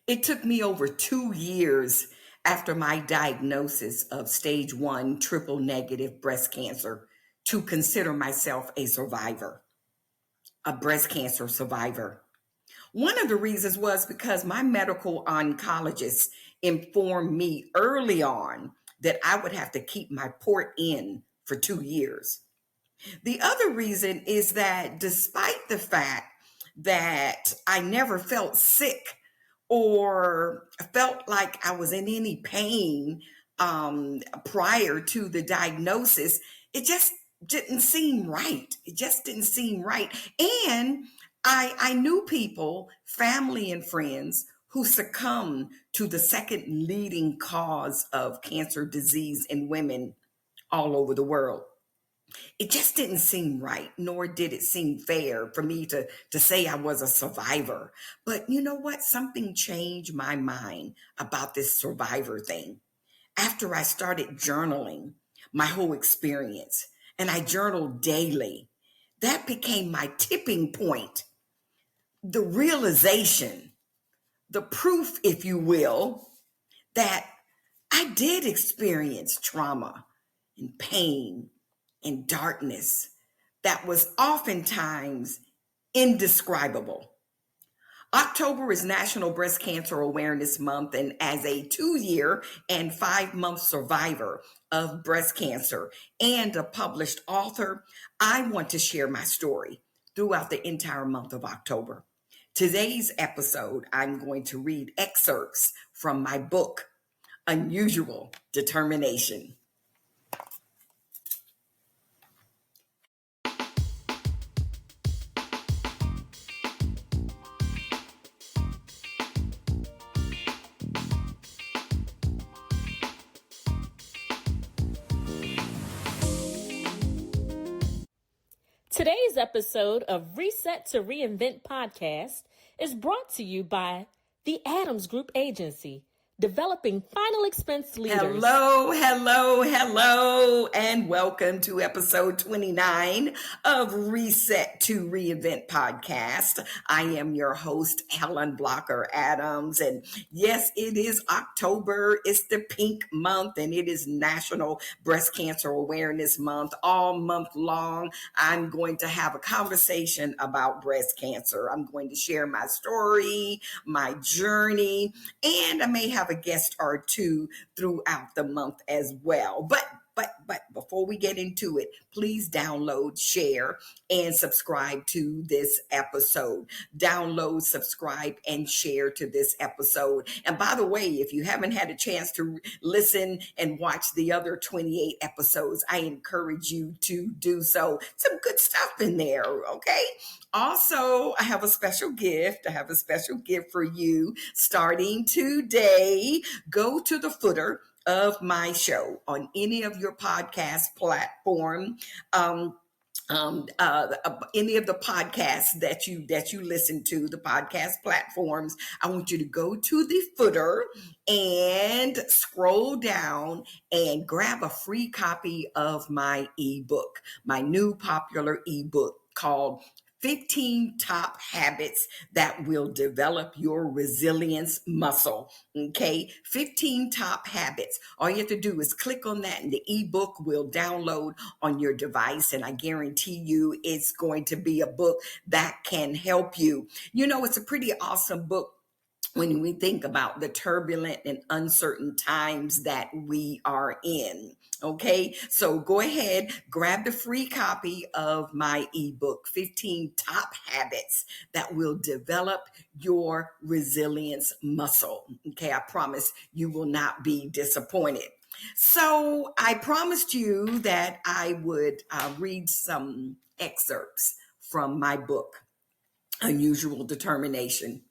It took me over 2 years after my diagnosis of stage 1 triple negative breast cancer to consider myself a survivor, a breast cancer survivor. One of the reasons was because my medical oncologist informed me early on that I would have to keep my port in for 2 years. The other reason is that despite the fact that I never felt sick or felt like I was in any pain prior to the diagnosis, it just didn't seem right. It just didn't seem right. And I knew people, family and friends, who succumbed to the second leading cause of cancer disease in women all over the world. It just didn't seem right, nor did it seem fair for me to say I was a survivor. But you know what? Something changed my mind about this survivor thing. After I started journaling my whole experience, and I journaled daily, that became my tipping point. The realization, the proof, if you will, that I did experience trauma and pain and darkness that was oftentimes indescribable. October is National Breast Cancer Awareness Month, and as a 2-year and 5-month survivor of breast cancer and a published author, I want to share my story throughout the entire month of October. Today's episode, I'm going to read excerpts from my book, Unusual Determination. Today's episode of Reset to Reinvent podcast is brought to you by the Adams Group Agency, developing final expense leaders. Hello, and welcome to episode 29 of Reset to Reinvent podcast. I am your host, Helen Blocker Adams, and yes, it is October. It's the pink month, and it is National Breast Cancer Awareness Month. All month long, I'm going to have a conversation about breast cancer. I'm going to share my story, my journey, and I may have a guest or two throughout the month as well. But before we get into it, please download, share, and subscribe to this episode. Download, subscribe, and share to this episode. And by the way, if you haven't had a chance to listen and watch the other 28 episodes, I encourage you to do so. Some good stuff in there, okay? Also, I have a special gift. I have a special gift for you starting today. Go to the footer of my show on any of your podcast platform, any of the podcasts that you listen to, the podcast platforms. I want you to go to the footer and scroll down and grab a free copy of my ebook, my new popular ebook called 15 Top Habits That Will Develop Your Resilience Muscle. Okay, 15 Top Habits. All you have to do is click on that and the ebook will download on your device. And I guarantee you it's going to be a book that can help you. You know, it's a pretty awesome book when we think about the turbulent and uncertain times that we are in. Okay, so go ahead, grab the free copy of my ebook, 15 Top Habits That Will Develop Your Resilience Muscle. Okay, I promise you will not be disappointed. So I promised you that I would read some excerpts from my book, Unusual Determination.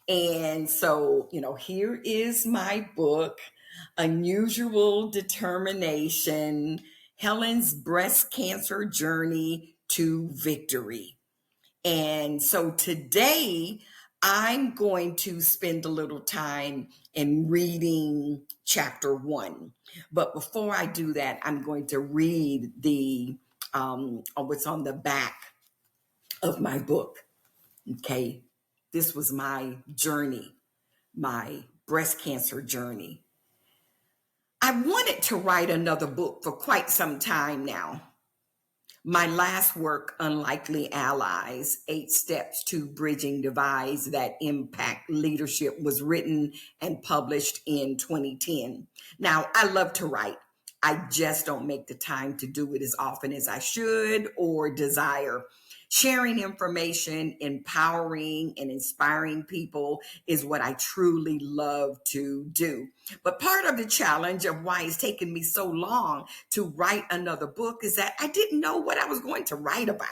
And so, here is my book, Unusual Determination, Helen's Breast Cancer Journey to Victory. And so today, I'm going to spend a little time in reading chapter 1. But before I do that, I'm going to read what's on the back of my book. Okay. This was my journey my breast cancer journey. I wanted to write another book for quite some time now. My last work, Unlikely Allies, 8 Steps to Bridging Divides That Impact Leadership, was written and published in 2010. Now, I love to write. I just don't make the time to do it as often as I should or desire. Sharing information, empowering, and inspiring people is what I truly love to do. But part of the challenge of why it's taken me so long to write another book is that I didn't know what I was going to write about.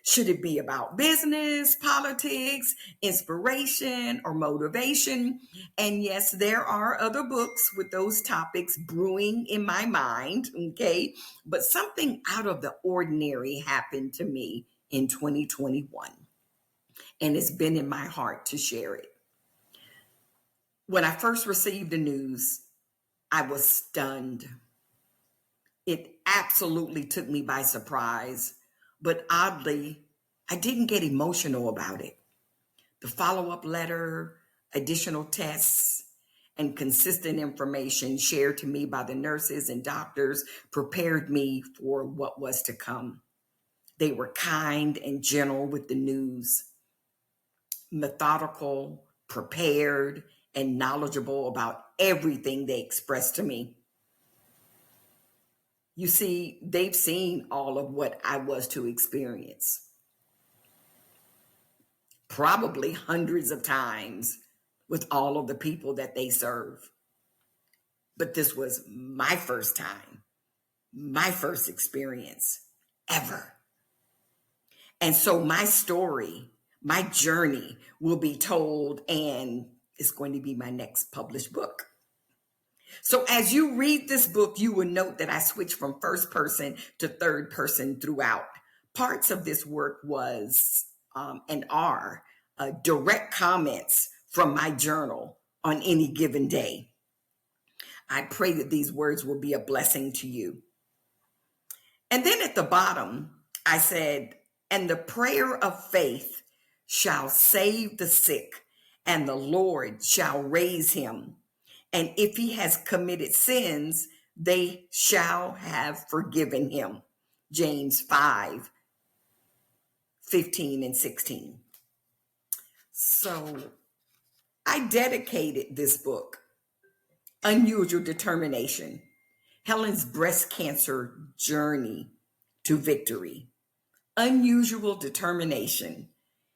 Should it be about business, politics, inspiration, or motivation? And yes, there are other books with those topics brewing in my mind, okay? But something out of the ordinary happened to me in 2021, and it's been in my heart to share it. When I first received the news, I was stunned. It absolutely took me by surprise, but oddly, I didn't get emotional about it. The follow-up letter, additional tests, and consistent information shared to me by the nurses and doctors prepared me for what was to come. They were kind and gentle with the news, methodical, prepared, and knowledgeable about everything they expressed to me. You see, they've seen all of what I was to experience, probably hundreds of times with all of the people that they serve. But this was my first time, my first experience ever. And so my story, my journey will be told, and it's going to be my next published book. So as you read this book, you will note that I switched from first person to third person throughout. Parts of this work was and are direct comments from my journal on any given day. I pray that these words will be a blessing to you. And then at the bottom, I said, and the prayer of faith shall save the sick, and the Lord shall raise him. And if he has committed sins, they shall have forgiven him. James 5, 15 and 16. So I dedicated this book, Unusual Determination, Helen's Breast Cancer Journey to Victory. Unusual Determination,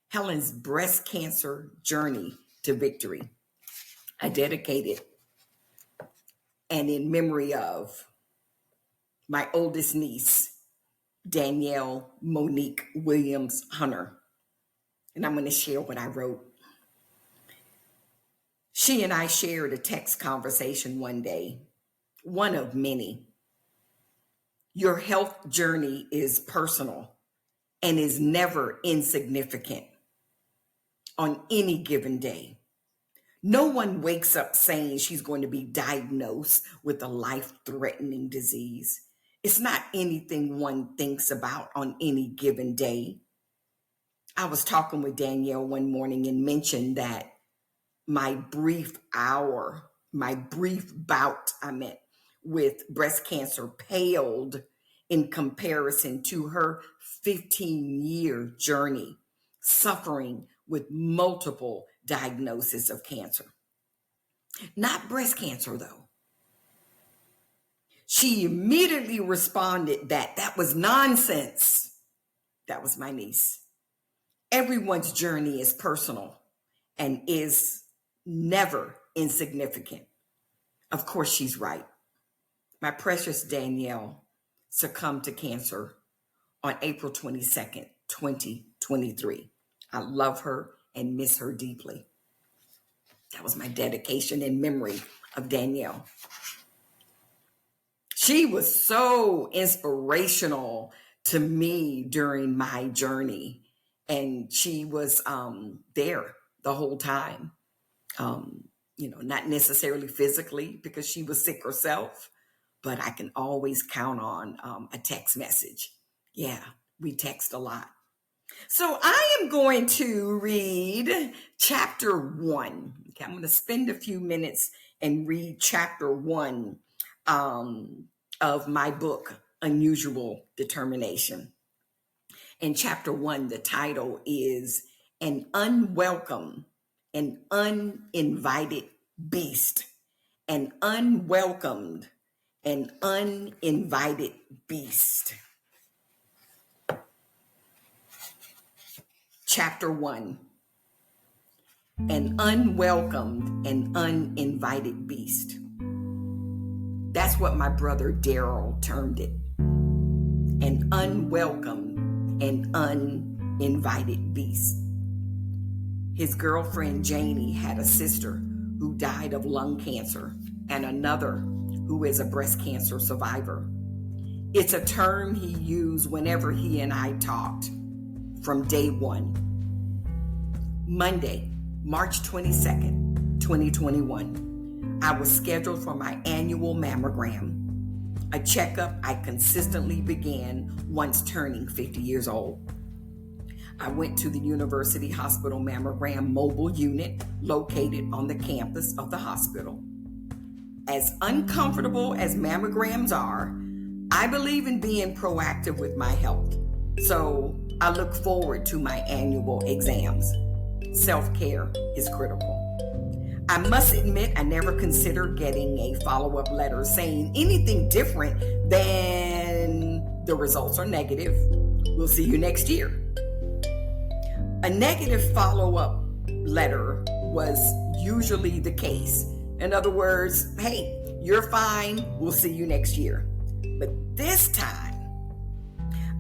Helen's Breast Cancer Journey to Victory. I dedicated and in memory of my oldest niece, Danielle Monique Williams Hunter. And I'm going to share what I wrote. She and I shared a text conversation one day, one of many. Your health journey is personal and is never insignificant on any given day. No one wakes up saying she's going to be diagnosed with a life-threatening disease. It's not anything one thinks about on any given day. I was talking with Danielle one morning and mentioned that my brief bout, with breast cancer paled in comparison to her 15-year journey, suffering with multiple diagnoses of cancer. Not breast cancer, though. She immediately responded that was nonsense. That was my niece. Everyone's journey is personal and is never insignificant. Of course, she's right. My precious Danielle succumbed to cancer on April 22nd, 2023. I love her and miss her deeply. That was my dedication in memory of Danielle. She was so inspirational to me during my journey, and she was there the whole time. Not necessarily physically because she was sick herself, but I can always count on a text message. Yeah, we text a lot. So I am going to read chapter 1. Okay, I'm going to spend a few minutes and read chapter 1 of my book, Unusual Determination. In chapter 1, the title is An Unwelcome, an Uninvited Beast. An unwelcomed, an uninvited beast. Chapter 1. An unwelcomed and uninvited beast. That's what my brother Daryl termed it. An unwelcomed and uninvited beast. His girlfriend Janie had a sister who died of lung cancer and another who is a breast cancer survivor. It's a term he used whenever he and I talked from day one. Monday, March 22nd, 2021, I was scheduled for my annual mammogram, a checkup I consistently began once turning 50 years old. I went to the University Hospital Mammogram mobile unit located on the campus of the hospital. As uncomfortable as mammograms are, I believe in being proactive with my health, so I look forward to my annual exams. Self-care is critical. I must admit I never considered getting a follow-up letter saying anything different than the results are negative. We'll see you next year. A negative follow-up letter was usually the case. In other words, hey, you're fine, we'll see you next year. But this time,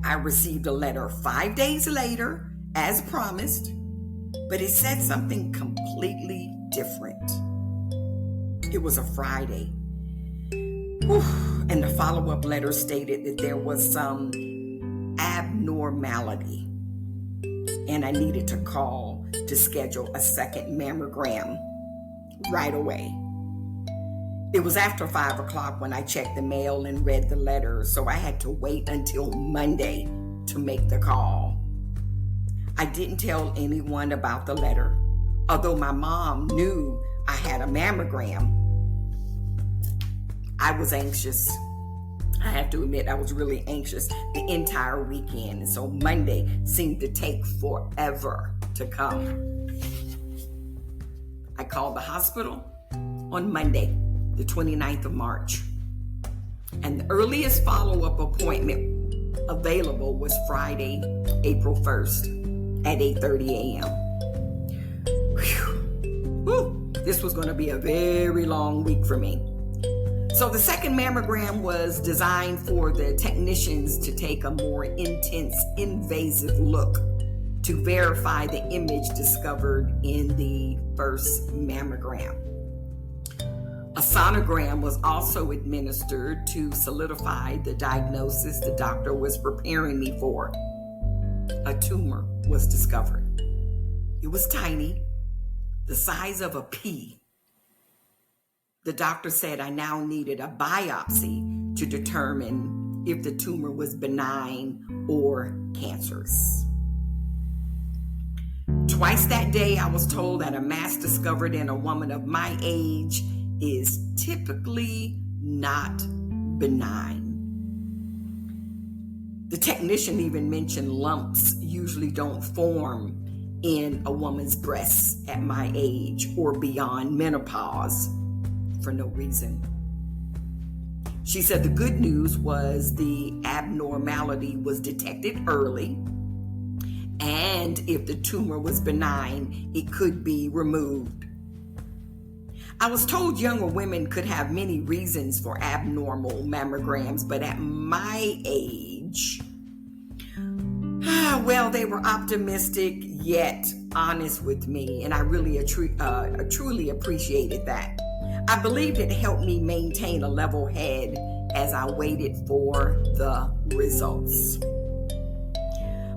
I received a letter 5 days later, as promised, but it said something completely different. It was a Friday. And the follow-up letter stated that there was some abnormality and I needed to call to schedule a second mammogram right away. It was after 5 o'clock when I checked the mail and read the letter, so I had to wait until Monday to make the call. I didn't tell anyone about the letter, although my mom knew I had a mammogram. I was anxious. I have to admit, I was really anxious the entire weekend. And so Monday seemed to take forever to come. I called the hospital on Monday, the 29th of March. And the earliest follow-up appointment available was Friday, April 1st at 8:30 a.m. This was going to be a very long week for me. So the second mammogram was designed for the technicians to take a more intense, invasive look to verify the image discovered in the first mammogram. A sonogram was also administered to solidify the diagnosis the doctor was preparing me for. A tumor was discovered. It was tiny, the size of a pea. The doctor said I now needed a biopsy to determine if the tumor was benign or cancerous. Twice that day, I was told that a mass discovered in a woman of my age is typically not benign. The technician even mentioned lumps usually don't form in a woman's breasts at my age or beyond menopause for no reason. She said the good news was the abnormality was detected early, and if the tumor was benign, it could be removed. I was told younger women could have many reasons for abnormal mammograms, but at my age, well, they were optimistic yet honest with me, and I really truly appreciated that. I believed it helped me maintain a level head as I waited for the results.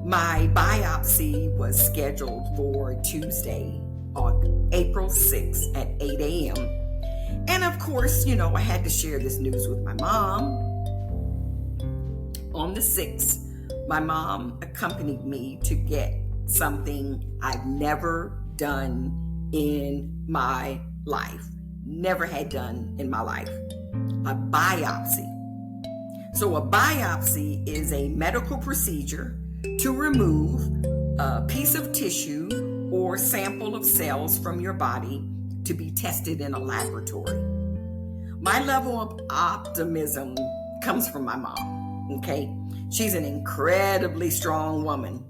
My biopsy was scheduled for Tuesday, April 6th at 8 a.m. And of course, I had to share this news with my mom. On the 6th, My mom accompanied me to get something I've never done in my life, never had done in my life, a biopsy. So a biopsy is a medical procedure to remove a piece of tissue or sample of cells from your body to be tested in a laboratory. My level of optimism comes from my mom, okay? She's an incredibly strong woman.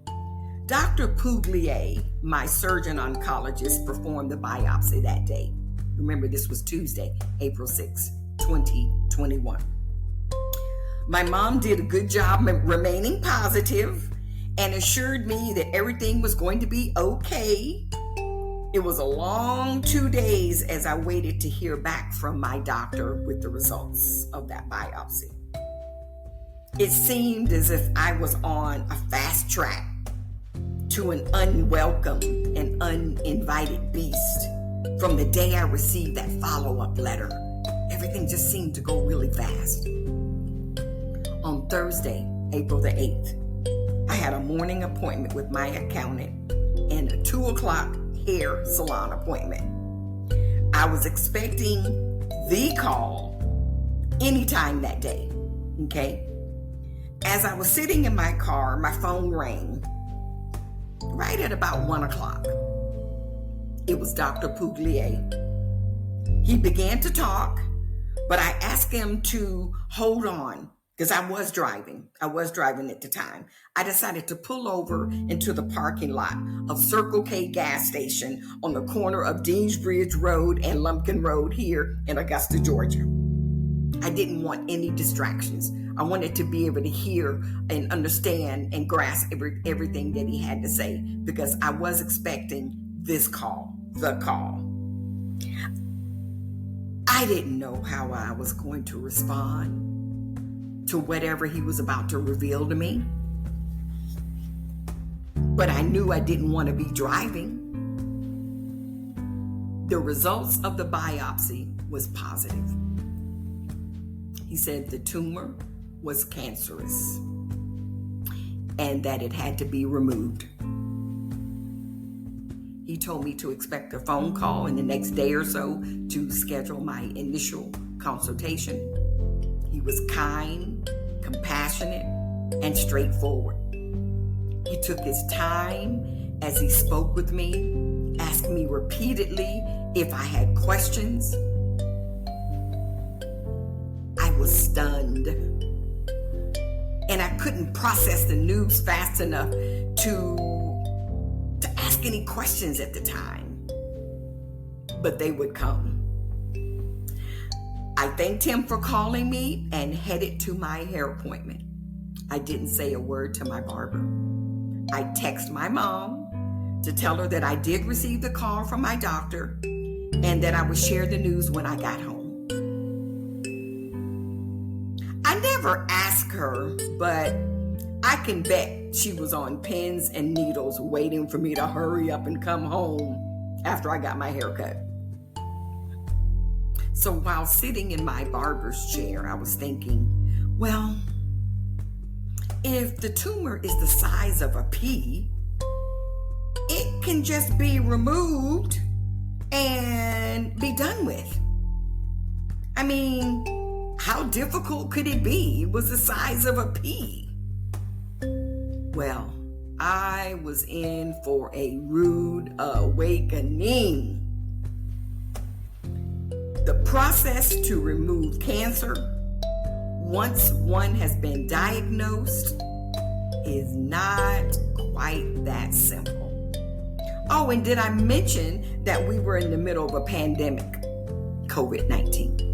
Dr. Puglier, my surgeon oncologist, performed the biopsy that day. Remember, this was Tuesday, April 6, 2021. My mom did a good job remaining positive and assured me that everything was going to be okay. It was a long 2 days as I waited to hear back from my doctor with the results of that biopsy. It seemed as if I was on a fast track to an unwelcome and uninvited beast. From the day I received that follow-up letter, everything just seemed to go really fast. On Thursday, April the 8th, I had a morning appointment with my accountant and a 2 o'clock hair salon appointment. I was expecting the call anytime that day, okay? As I was sitting in my car, my phone rang right at about 1 o'clock. It was Dr. Puglier. He began to talk, but I asked him to hold on because I was driving at the time. I decided to pull over into the parking lot of Circle K gas station on the corner of Deansbridge Road and Lumpkin Road here in Augusta, Georgia. I didn't want any distractions. I wanted to be able to hear and understand and grasp everything that he had to say because I was expecting this call, the call. I didn't know how I was going to respond to whatever he was about to reveal to me. But I knew I didn't want to be driving. The results of the biopsy was positive. He said the tumor was cancerous and that it had to be removed. He told me to expect a phone call in the next day or so to schedule my initial consultation. He was kind, compassionate, and straightforward. He took his time as he spoke with me, asked me repeatedly if I had questions. I was stunned, and I couldn't process the news fast enough to ask any questions at the time, but they would come. I thanked him for calling me and headed to my hair appointment. I didn't say a word to my barber. I texted my mom to tell her that I did receive the call from my doctor and that I would share the news when I got home. I never asked her, but I can bet she was on pins and needles waiting for me to hurry up and come home after I got my hair cut. So while sitting in my barber's chair, I was thinking, well, if the tumor is the size of a pea, it can just be removed and be done with. I mean, how difficult could it be? It was the size of a pea. Well, I was in for a rude awakening. The process to remove cancer, once one has been diagnosed, is not quite that simple. Oh, and did I mention that we were in the middle of a pandemic, COVID-19?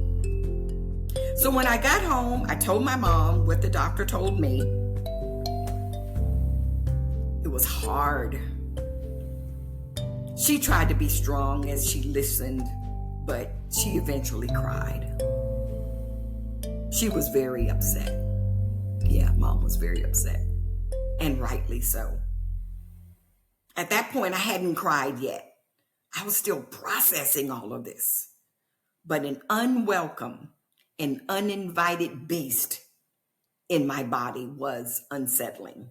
So when I got home, I told my mom what the doctor told me. It was hard. She tried to be strong as she listened, but she eventually cried. She was very upset. Yeah, Mom was very upset, and rightly so. At that point, I hadn't cried yet. I was still processing all of this. But an unwelcome and uninvited beast in my body was unsettling.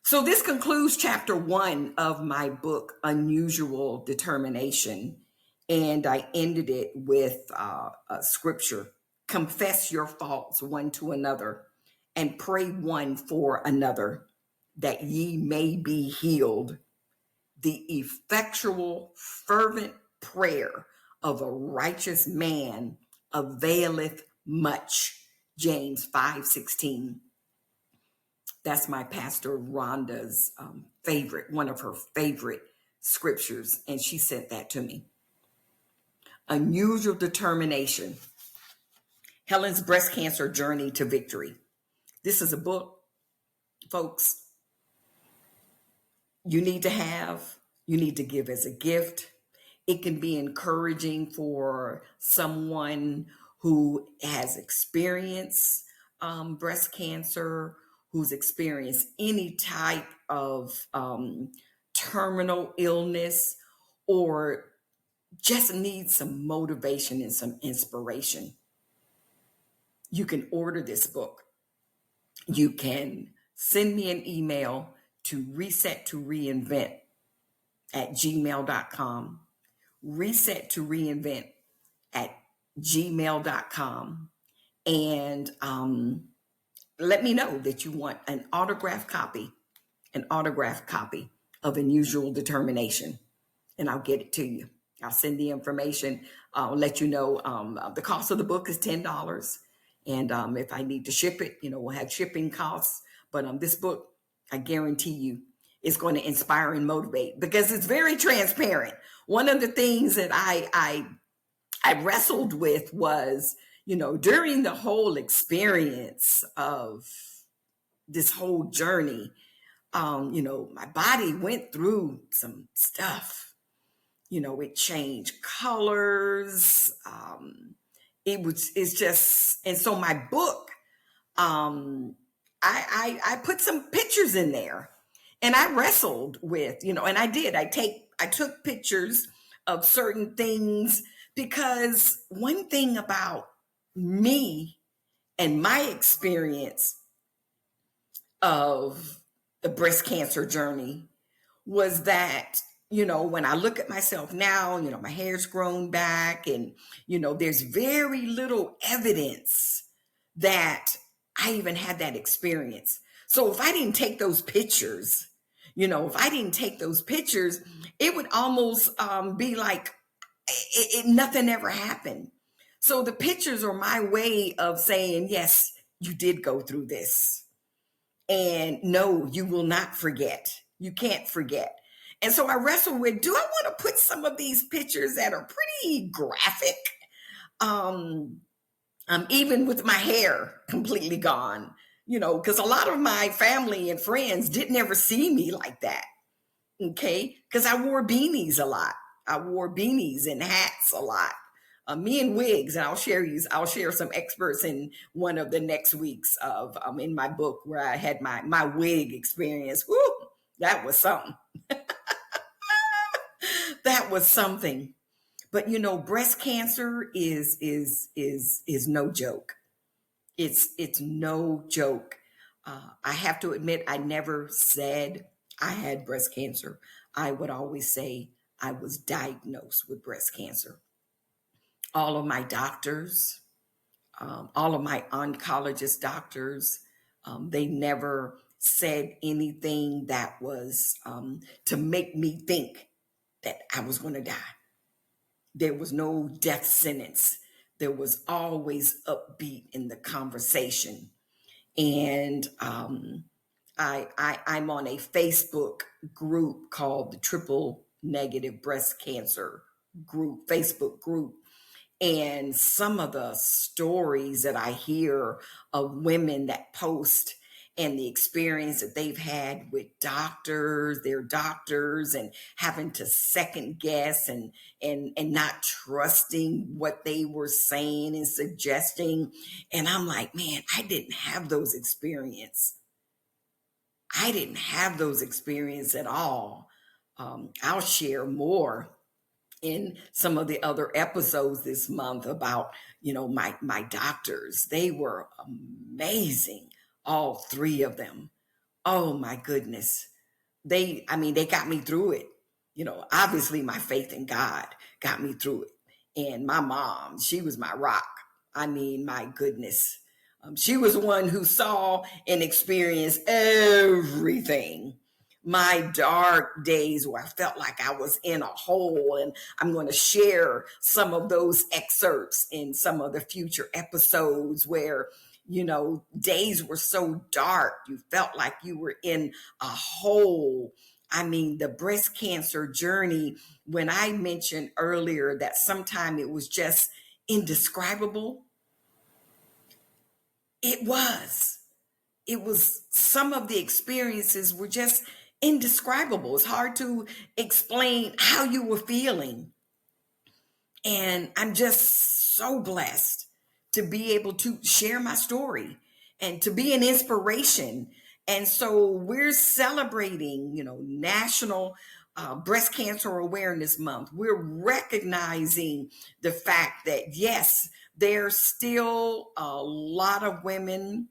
So this concludes chapter 1 of my book, Unusual Determination. And I ended it with a scripture: confess your faults one to another and pray one for another, that ye may be healed. The effectual, fervent prayer of a righteous man availeth much. James 5:16. That's my pastor Rhonda's favorite, one of her favorite scriptures, and she sent that to me. Unusual Determination: Helen's Breast Cancer Journey to Victory. This is a book, folks, you need to give as a gift. It can be encouraging for someone who has experienced breast cancer, who's experienced any type of terminal illness, or just needs some motivation and some inspiration. You can order this book. You can send me an email to reset2reinvent at gmail.com, reset2reinvent at gmail.com, and let me know that you want an autographed copy of Unusual Determination, and I'll get it to you. I'll send the information. I'll let you know the cost of the book is $10. And if I need to ship it, we'll have shipping costs. But this book, I guarantee you, is going to inspire and motivate, because it's very transparent. One of the things that I wrestled with was, during the whole experience of this whole journey, my body went through some stuff. It changed colors. It's just, and so my book, I put some pictures in there, and I wrestled with, and I did. I took pictures of certain things, because one thing about me and my experience of the breast cancer journey was that, when I look at myself now, my hair's grown back, and, there's very little evidence that I even had that experience. So if I didn't take those pictures, it would almost be like nothing ever happened. So the pictures are my way of saying, yes, you did go through this. And no, you will not forget. You can't forget. And so I wrestle with, do I want to put some of these pictures that are pretty graphic? Even with my hair completely gone, because a lot of my family and friends didn't ever see me like that. Okay. Because I wore beanies a lot. I wore beanies and hats a lot. Me and wigs, and I'll share some excerpts in one of the next weeks of in my book, where I had my wig experience. Woo, that was something. That was something. But breast cancer is no joke. It's no joke. I have to admit, I never said I had breast cancer. I would always say I was diagnosed with breast cancer. All of my doctors, all of my oncologist doctors, they never said anything that was to make me think that I was going to die. There was no death sentence. There was always upbeat in the conversation. And I'm on a Facebook group called the Triple Negative Breast Cancer group, Facebook group. And some of the stories that I hear of women that post, and the experience that they've had with their doctors, and having to second guess and not trusting what they were saying and suggesting. And I'm like, man, I didn't have those experiences. I didn't have those experiences at all. I'll share more in some of the other episodes this month about, my doctors. They were amazing. All three of them Oh my goodness. They got me through it. Obviously my faith in God got me through it. And my mom, she was my rock. My goodness. She was one who saw and experienced everything. My dark days where I felt like I was in a hole, and I'm going to share some of those excerpts in some of the future episodes where, days were so dark, you felt like you were in a hole. The breast cancer journey, when I mentioned earlier that sometimes it was just indescribable, it was. Some of the experiences were just indescribable. It's hard to explain how you were feeling. And I'm just so blessed to be able to share my story and to be an inspiration. And so we're celebrating, National Breast Cancer Awareness Month. We're recognizing the fact that, yes, there's still a lot of women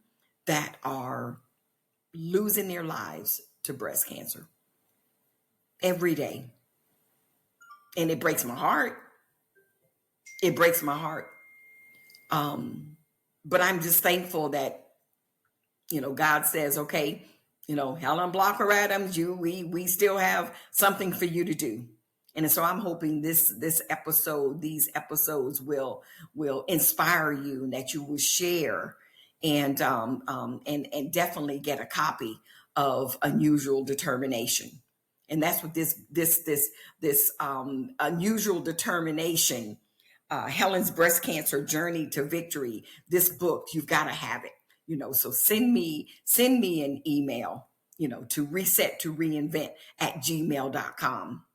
that are losing their lives to breast cancer every day. And it breaks my heart. It breaks my heart. But I'm just thankful that, God says, okay, Helen Blocker Adams, we still have something for you to do. And so I'm hoping these episodes will inspire you, and that you will share and definitely get a copy of Unusual Determination. And that's what this Unusual Determination, Helen's Breast Cancer Journey to Victory. This book, you've got to have it. So send me an email, to reset2reinvent@gmail.com.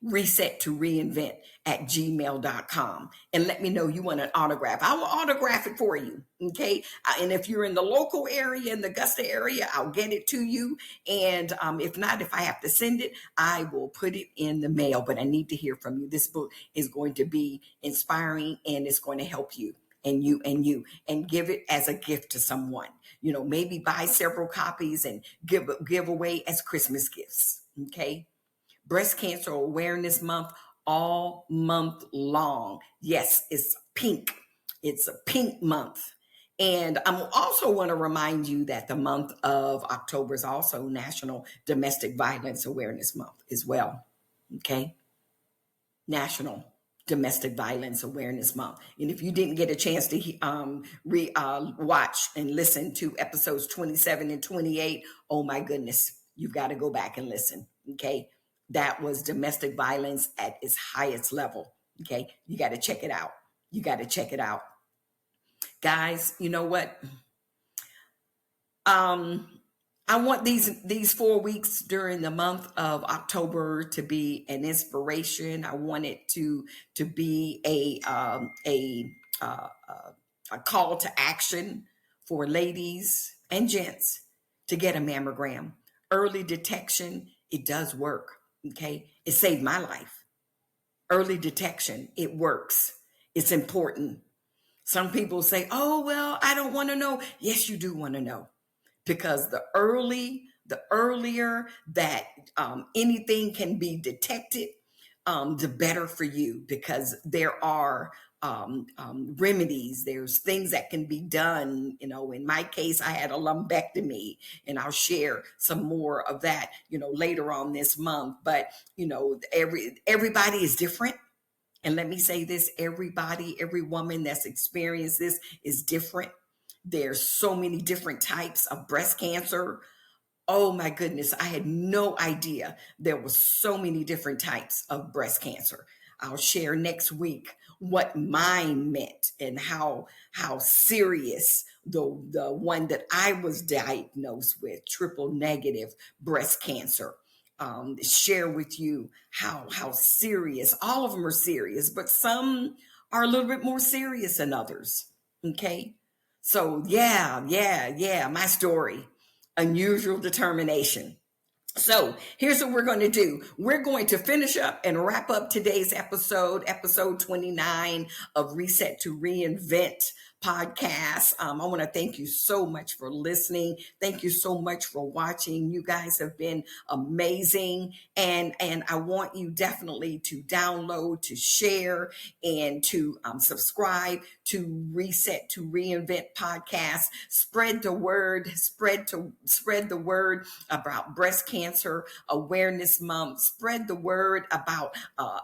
reset2reinvent@gmail.com, and let me know you want an autograph. I will autograph it for you. Okay. And if you're in the local area, in the Augusta area, I'll get it to you. And if not, if I have to send it, I will put it in the mail. But I need to hear from you. This book is going to be inspiring, and it's going to help you and give it as a gift to someone. Maybe buy several copies and give away as Christmas gifts. Okay. Breast Cancer Awareness Month, all month long. Yes, it's pink. It's a pink month. And I also want to remind you that the month of October is also National Domestic Violence Awareness Month as well. Okay? National Domestic Violence Awareness Month. And if you didn't get a chance to watch and listen to episodes 27 and 28, oh my goodness, you've got to go back and listen. Okay? That was domestic violence at its highest level. Okay. You got to check it out. Guys, you know what? I want these 4 weeks during the month of October to be an inspiration. I want it to be a call to action for ladies and gents to get a mammogram. Early detection, it does work. Okay. It saved my life. Early detection, it works. It's important. Some people say, oh, well, I don't want to know. Yes, you do want to know, because the earlier that anything can be detected, the better for you, because there are remedies. There's things that can be done. In my case, I had a lumpectomy, and I'll share some more of that, later on this month. But, everybody is different. And let me say this, every woman that's experienced this is different. There's so many different types of breast cancer. Oh my goodness, I had no idea there was so many different types of breast cancer. I'll share next week what mine meant and how serious the one that I was diagnosed with, triple negative breast cancer. Share with you how serious. All of them are serious, but some are a little bit more serious than others. Okay. So yeah, my story, Unusual Determination. So here's what we're going to do. We're going to finish up and wrap up today's episode 29 of Reset to Reinvent podcast. I want to thank you so much for listening. Thank you so much for watching. You guys have been amazing. And I want you definitely to download, to share, and to subscribe to Reset to Reinvent podcast. Spread the word, spread the word about Breast Cancer Awareness Month. Spread the word about a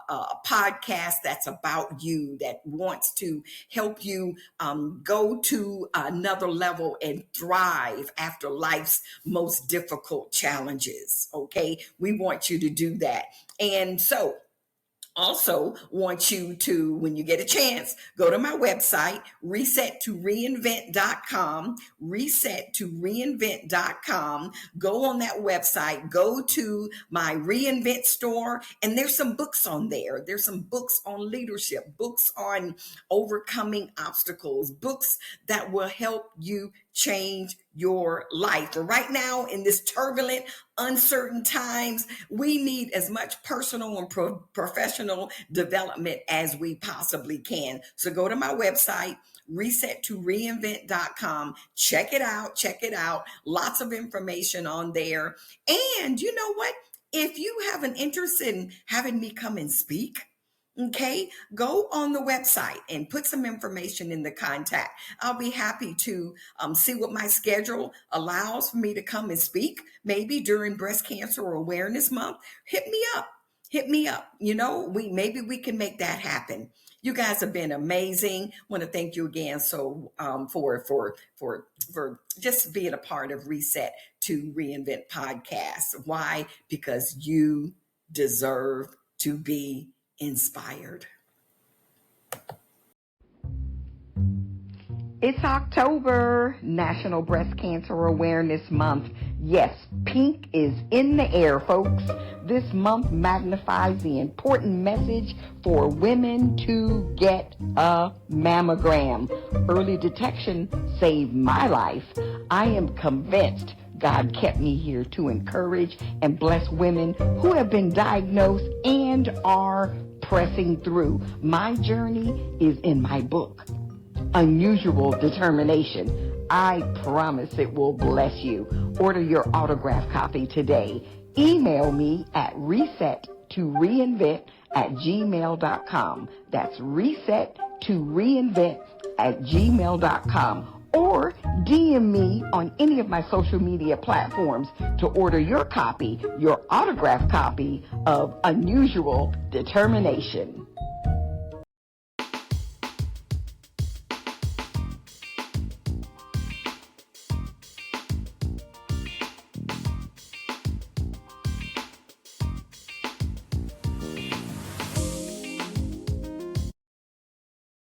podcast that's about you, that wants to help you go to another level and thrive after life's most difficult challenges. Okay, we want you to do that. And so also want you to, when you get a chance, go to my website, resettoreinvent.com, resettoreinvent.com. Go on that website, go to my Reinvent store, and there's some books on there. There's some books on leadership, books on overcoming obstacles, books that will help you change your life. For right now, in this turbulent, uncertain times, we need as much personal and professional development as we possibly can. So go to my website, resettoreinvent.com. Check it out. Lots of information on there. And you know what? If you have an interest in having me come and speak, okay, go on the website and put some information in the contact. I'll be happy to see what my schedule allows for me to come and speak, maybe during Breast Cancer Awareness Month. Hit me up. You know, maybe we can make that happen. You guys have been amazing. Want to thank you again for just being a part of Reset to Reinvent podcast. Why? Because you deserve to be inspired. It's October, National Breast Cancer Awareness Month. Yes, pink is in the air, folks. This month magnifies the important message for women to get a mammogram. Early detection saved my life. I am convinced God kept me here to encourage and bless women who have been diagnosed and are pressing through. My journey is in my book, Unusual Determination. I promise it will bless you. Order your autograph copy today. Email me at resettoreinvent@gmail.com. That's resettoreinvent@gmail.com. Or DM me on any of my social media platforms to order your autograph copy of Unusual Determination.